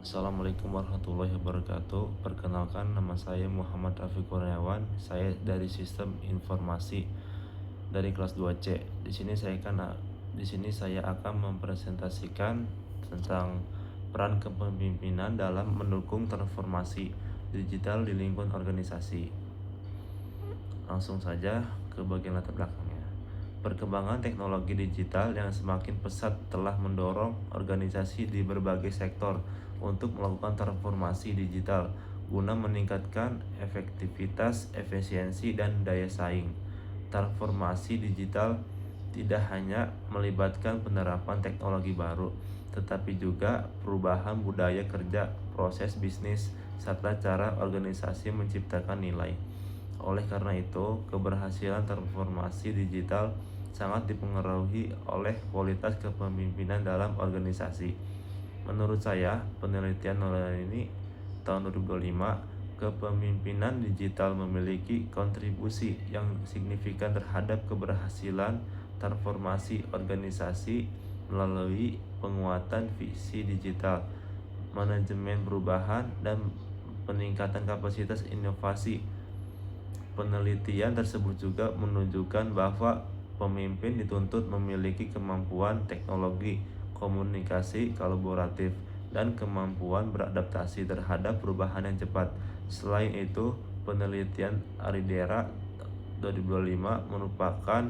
Assalamualaikum warahmatullahi wabarakatuh. Perkenalkan, nama saya Muhammad Rafiq Kurniawan. Saya dari Sistem Informasi dari kelas 2C. Di sini saya akan mempresentasikan tentang peran kepemimpinan dalam mendukung transformasi digital di lingkungan organisasi. Langsung saja ke bagian latar belakangnya. Perkembangan teknologi digital yang semakin pesat telah mendorong organisasi di berbagai sektor untuk melakukan transformasi digital guna meningkatkan efektivitas, efisiensi, dan daya saing. Transformasi digital tidak hanya melibatkan penerapan teknologi baru, tetapi juga perubahan budaya kerja, proses bisnis, serta cara organisasi menciptakan nilai. Oleh karena itu, keberhasilan transformasi digital sangat dipengaruhi oleh kualitas kepemimpinan dalam organisasi. Menurut saya, penelitian ini tahun 2025, kepemimpinan digital memiliki kontribusi yang signifikan terhadap keberhasilan transformasi organisasi melalui penguatan visi digital, manajemen perubahan, dan peningkatan kapasitas inovasi. Penelitian tersebut juga menunjukkan bahwa pemimpin dituntut memiliki kemampuan teknologi, komunikasi kolaboratif, dan kemampuan beradaptasi terhadap perubahan yang cepat. Selain itu, penelitian Aridera 2025 merupakan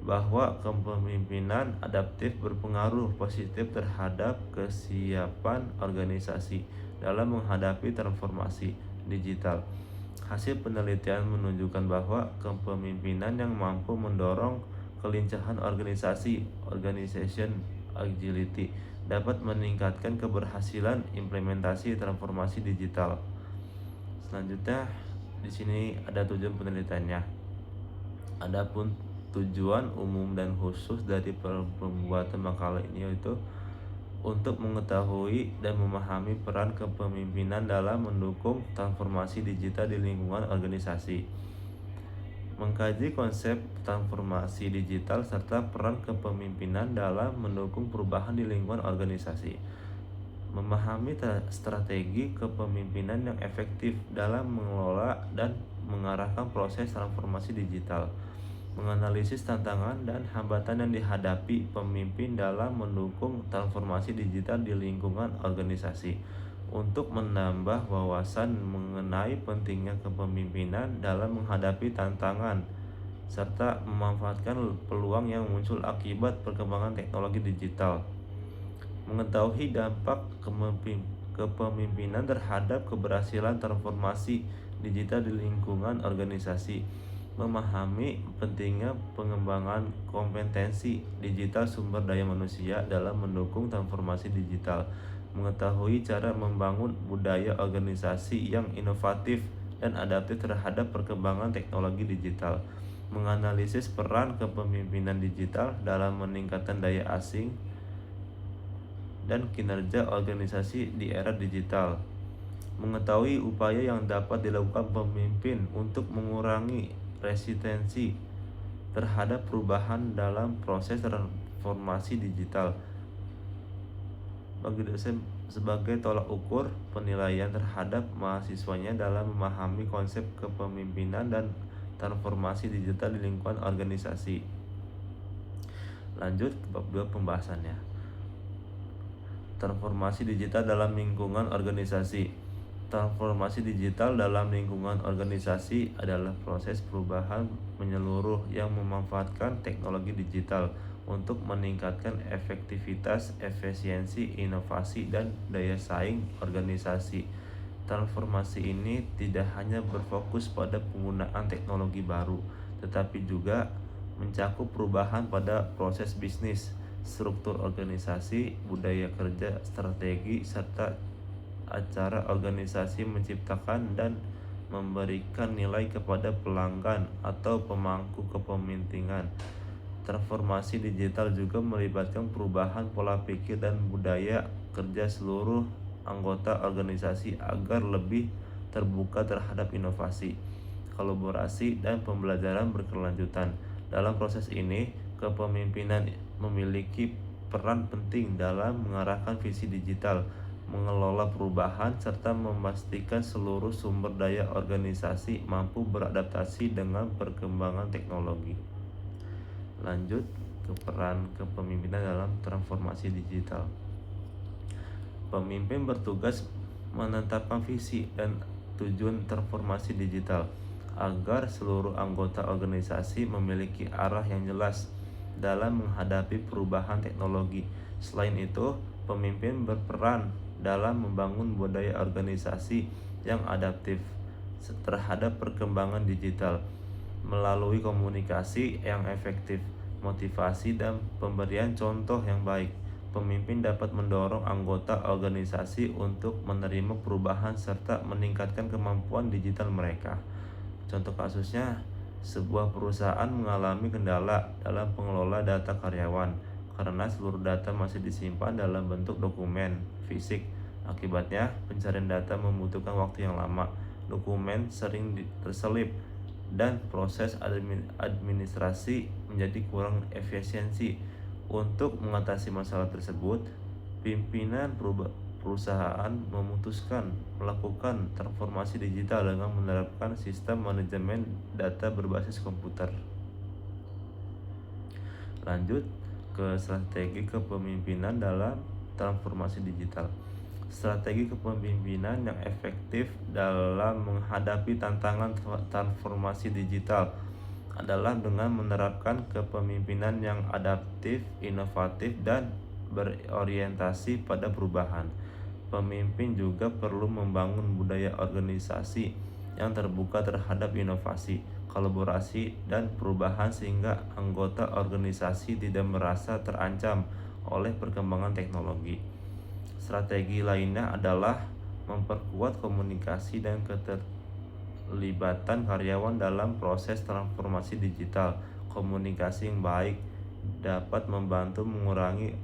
bahwa kepemimpinan adaptif berpengaruh positif terhadap kesiapan organisasi dalam menghadapi transformasi digital. Hasil penelitian menunjukkan bahwa kepemimpinan yang mampu mendorong kelincahan organisasi, organization agility, dapat meningkatkan keberhasilan implementasi transformasi digital. Selanjutnya, di sini ada tujuan penelitiannya. Adapun tujuan umum dan khusus dari pembuatan makalah ini yaitu untuk mengetahui dan memahami peran kepemimpinan dalam mendukung transformasi digital di lingkungan organisasi, mengkaji konsep transformasi digital serta peran kepemimpinan dalam mendukung perubahan di lingkungan organisasi, memahami strategi kepemimpinan yang efektif dalam mengelola dan mengarahkan proses transformasi digital, menganalisis tantangan dan hambatan yang dihadapi pemimpin dalam mendukung transformasi digital di lingkungan organisasi, untuk menambah wawasan mengenai pentingnya kepemimpinan dalam menghadapi tantangan, serta memanfaatkan peluang yang muncul akibat perkembangan teknologi digital, mengetahui dampak kepemimpinan terhadap keberhasilan transformasi digital di lingkungan organisasi, memahami pentingnya pengembangan kompetensi digital sumber daya manusia dalam mendukung transformasi digital, mengetahui cara membangun budaya organisasi yang inovatif dan adaptif terhadap perkembangan teknologi digital, menganalisis peran kepemimpinan digital dalam meningkatkan daya asing dan kinerja organisasi di era digital, mengetahui upaya yang dapat dilakukan pemimpin untuk mengurangi resistensi terhadap perubahan dalam proses transformasi digital. Bagi dosen, sebagai tolak ukur penilaian terhadap mahasiswanya dalam memahami konsep kepemimpinan dan transformasi digital di lingkungan organisasi. Lanjut ke bab 2 pembahasannya. Transformasi digital dalam lingkungan organisasi. Transformasi digital dalam lingkungan organisasi adalah proses perubahan menyeluruh yang memanfaatkan teknologi digital untuk meningkatkan efektivitas, efisiensi, inovasi, dan daya saing organisasi. Transformasi ini tidak hanya berfokus pada penggunaan teknologi baru, tetapi juga mencakup perubahan pada proses bisnis, struktur organisasi, budaya kerja, strategi, serta acara organisasi, menciptakan dan memberikan nilai kepada pelanggan atau pemangku kepentingan. Transformasi digital juga melibatkan perubahan pola pikir dan budaya kerja seluruh anggota organisasi agar lebih terbuka terhadap inovasi, kolaborasi, dan pembelajaran berkelanjutan. Dalam proses ini, kepemimpinan memiliki peran penting dalam mengarahkan visi digital, mengelola perubahan, serta memastikan seluruh sumber daya organisasi mampu beradaptasi dengan perkembangan teknologi. Lanjut ke peran kepemimpinan dalam transformasi digital. Pemimpin bertugas menetapkan visi dan tujuan transformasi digital agar seluruh anggota organisasi memiliki arah yang jelas dalam menghadapi perubahan teknologi. Selain itu, pemimpin berperan dalam membangun budaya organisasi yang adaptif terhadap perkembangan digital melalui komunikasi yang efektif, motivasi, dan pemberian contoh yang baik. Pemimpin dapat mendorong anggota organisasi untuk menerima perubahan serta meningkatkan kemampuan digital mereka. Contoh kasusnya, sebuah perusahaan mengalami kendala dalam pengelola data karyawan karena seluruh data masih disimpan dalam bentuk dokumen fisik. Akibatnya, pencarian data membutuhkan waktu yang lama, dokumen sering terselip, dan proses administrasi menjadi kurang efisiensi. Untuk mengatasi masalah tersebut, pimpinan perusahaan memutuskan melakukan transformasi digital dengan menerapkan sistem manajemen data berbasis komputer. Lanjut ke strategi kepemimpinan dalam transformasi digital. Strategi kepemimpinan yang efektif dalam menghadapi tantangan transformasi digital adalah dengan menerapkan kepemimpinan yang adaptif, inovatif, dan berorientasi pada perubahan. Pemimpin juga perlu membangun budaya organisasi yang terbuka terhadap inovasi, kolaborasi, dan perubahan sehingga anggota organisasi tidak merasa terancam oleh perkembangan teknologi. Strategi lainnya adalah memperkuat komunikasi dan keterlibatan karyawan dalam proses transformasi digital. Komunikasi yang baik dapat membantu mengurangi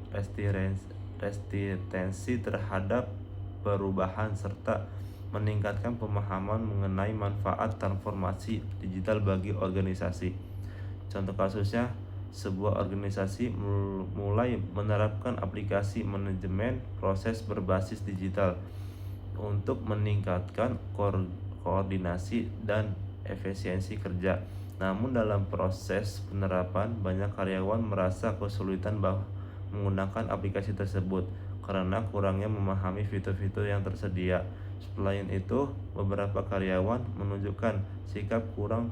resistensi terhadap perubahan serta meningkatkan pemahaman mengenai manfaat transformasi digital bagi organisasi. Contoh kasusnya, sebuah organisasi mulai menerapkan aplikasi manajemen proses berbasis digital untuk meningkatkan koordinasi dan efisiensi kerja. Namun dalam proses penerapan, banyak karyawan merasa kesulitan menggunakan aplikasi tersebut karena kurangnya memahami fitur-fitur yang tersedia. Selain itu, beberapa karyawan menunjukkan sikap kurang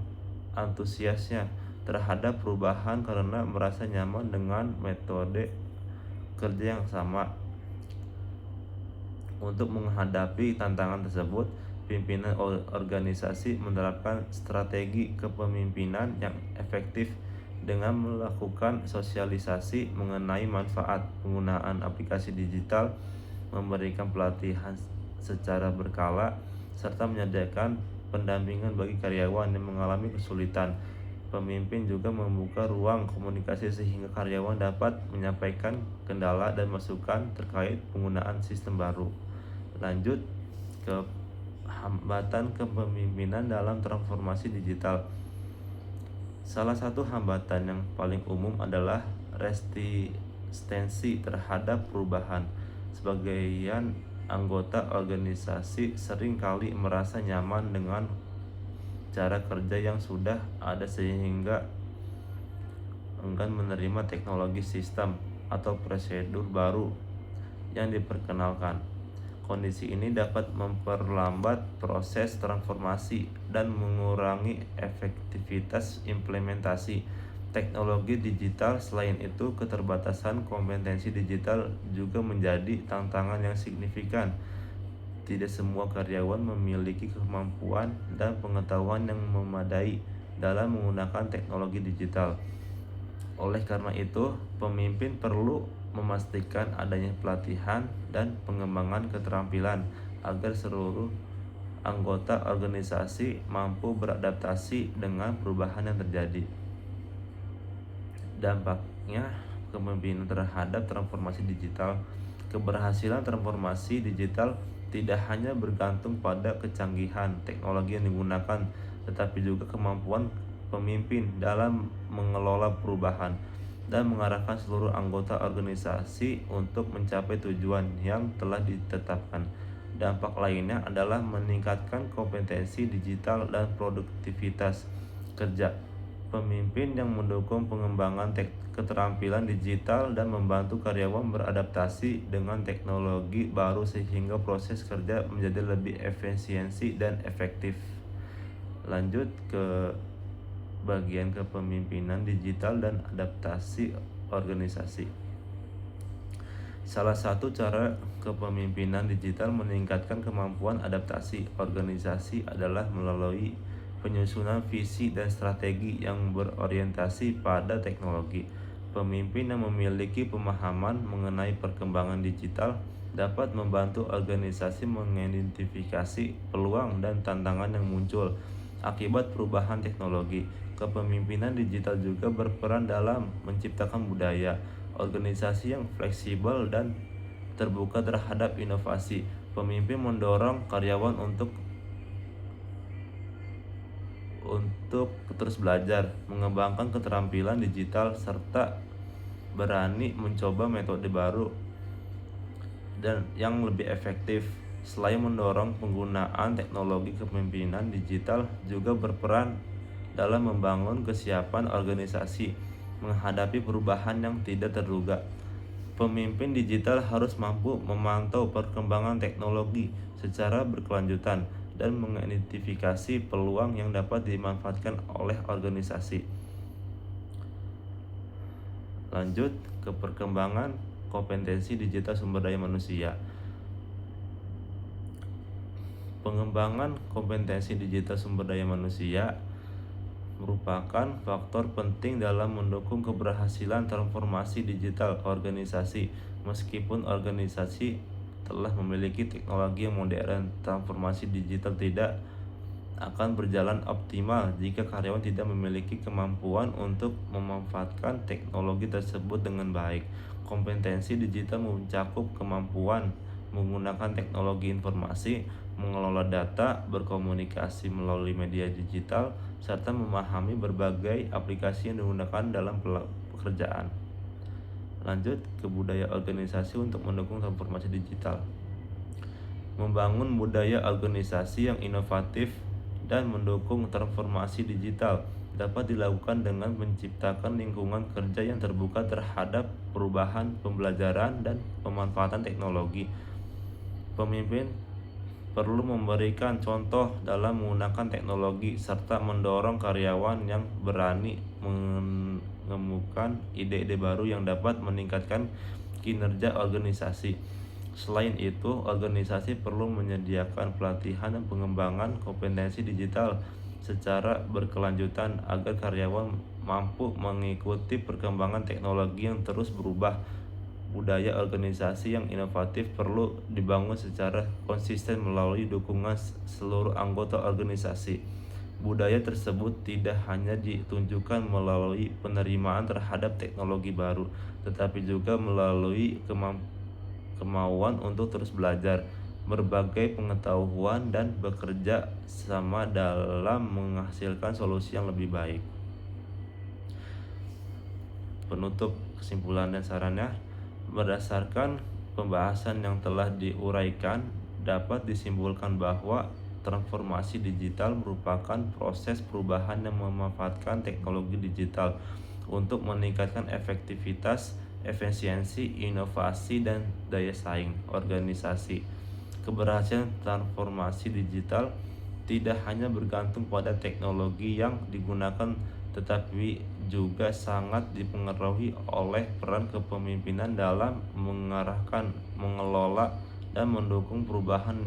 antusiasnya terhadap perubahan karena merasa nyaman dengan metode kerja yang sama. Untuk menghadapi tantangan tersebut, pimpinan organisasi menerapkan strategi kepemimpinan yang efektif dengan melakukan sosialisasi mengenai manfaat penggunaan aplikasi digital, memberikan pelatihan secara berkala, serta menyediakan pendampingan bagi karyawan yang mengalami kesulitan. Pemimpin juga membuka ruang komunikasi sehingga karyawan dapat menyampaikan kendala dan masukan terkait penggunaan sistem baru. Lanjut ke hambatan kepemimpinan dalam transformasi digital. Salah satu hambatan yang paling umum adalah resistensi terhadap perubahan. Sebagian anggota organisasi sering kali merasa nyaman dengan cara kerja yang sudah ada sehingga enggan menerima teknologi sistem atau prosedur baru yang diperkenalkan. Kondisi ini dapat memperlambat proses transformasi dan mengurangi efektivitas implementasi teknologi digital. Selain itu, keterbatasan kompetensi digital juga menjadi tantangan yang signifikan. Tidak semua karyawan memiliki kemampuan dan pengetahuan yang memadai dalam menggunakan teknologi digital. Oleh karena itu, pemimpin perlu memastikan adanya pelatihan dan pengembangan keterampilan agar seluruh anggota organisasi mampu beradaptasi dengan perubahan yang terjadi. Dampaknya kepemimpinan terhadap transformasi digital. Keberhasilan transformasi digital tidak hanya bergantung pada kecanggihan teknologi yang digunakan, tetapi juga kemampuan pemimpin dalam mengelola perubahan. dan mengarahkan seluruh anggota organisasi untuk mencapai tujuan yang telah ditetapkan. Dampak lainnya adalah meningkatkan kompetensi digital dan produktivitas kerja. Pemimpin yang mendukung pengembangan keterampilan digital dan membantu karyawan beradaptasi dengan teknologi baru sehingga proses kerja menjadi lebih efisiensi dan efektif. Lanjut ke bagian kepemimpinan digital dan adaptasi organisasi. Salah satu cara kepemimpinan digital meningkatkan kemampuan adaptasi organisasi adalah melalui penyusunan visi dan strategi yang berorientasi pada teknologi. Pemimpin yang memiliki pemahaman mengenai perkembangan digital dapat membantu organisasi mengidentifikasi peluang dan tantangan yang muncul akibat perubahan teknologi. Kepemimpinan digital juga berperan dalam menciptakan budaya organisasi yang fleksibel dan terbuka terhadap inovasi. Pemimpin mendorong karyawan untuk terus belajar, mengembangkan keterampilan digital serta berani mencoba metode baru dan yang lebih efektif. Selain mendorong penggunaan teknologi, kepemimpinan digital juga berperan dalam membangun kesiapan organisasi menghadapi perubahan yang tidak terduga. Pemimpin digital harus mampu memantau perkembangan teknologi secara berkelanjutan dan mengidentifikasi peluang yang dapat dimanfaatkan oleh organisasi. Lanjut ke perkembangan kompetensi digital sumber daya manusia. Pengembangan kompetensi digital sumber daya manusia merupakan faktor penting dalam mendukung keberhasilan transformasi digital organisasi. Meskipun organisasi telah memiliki teknologi yang modern, transformasi digital tidak akan berjalan optimal jika karyawan tidak memiliki kemampuan untuk memanfaatkan teknologi tersebut dengan baik. Kompetensi digital mencakup kemampuan menggunakan teknologi informasi, mengelola data, berkomunikasi melalui media digital, serta memahami berbagai aplikasi yang digunakan dalam pekerjaan. Lanjut ke budaya organisasi untuk mendukung transformasi digital. Membangun budaya organisasi yang inovatif dan mendukung transformasi digital dapat dilakukan dengan menciptakan lingkungan kerja yang terbuka terhadap perubahan, pembelajaran, dan pemanfaatan teknologi. Pemimpin perlu memberikan contoh dalam menggunakan teknologi serta mendorong karyawan yang berani menemukan ide-ide baru yang dapat meningkatkan kinerja organisasi. Selain itu, organisasi perlu menyediakan pelatihan dan pengembangan kompetensi digital secara berkelanjutan agar karyawan mampu mengikuti perkembangan teknologi yang terus berubah. Budaya organisasi yang inovatif perlu dibangun secara konsisten melalui dukungan seluruh anggota organisasi. Budaya tersebut tidak hanya ditunjukkan melalui penerimaan terhadap teknologi baru, tetapi juga melalui kemauan untuk terus belajar berbagai pengetahuan dan bekerja sama dalam menghasilkan solusi yang lebih baik. Penutup kesimpulan dan sarannya, berdasarkan pembahasan yang telah diuraikan, dapat disimpulkan bahwa transformasi digital merupakan proses perubahan yang memanfaatkan teknologi digital untuk meningkatkan efektivitas, efisiensi, inovasi, dan daya saing organisasi. Keberhasilan transformasi digital tidak hanya bergantung pada teknologi yang digunakan, tetapi juga sangat dipengaruhi oleh peran kepemimpinan dalam mengarahkan, mengelola, dan mendukung perubahan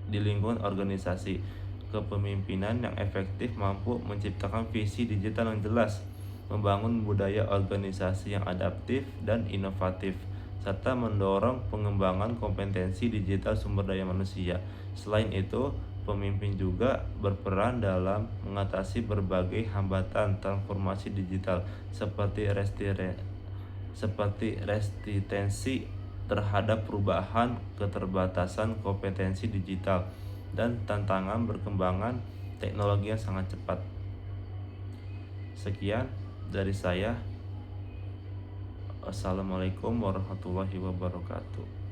di lingkungan organisasi. Kepemimpinan yang efektif mampu menciptakan visi digital yang jelas, membangun budaya organisasi yang adaptif dan inovatif, serta mendorong pengembangan kompetensi digital sumber daya manusia. Selain itu, pemimpin juga berperan dalam mengatasi berbagai hambatan transformasi digital seperti resistensi terhadap perubahan, keterbatasan kompetensi digital, dan tantangan berkembangan teknologi yang sangat cepat. Sekian dari saya. Wassalamualaikum warahmatullahi wabarakatuh.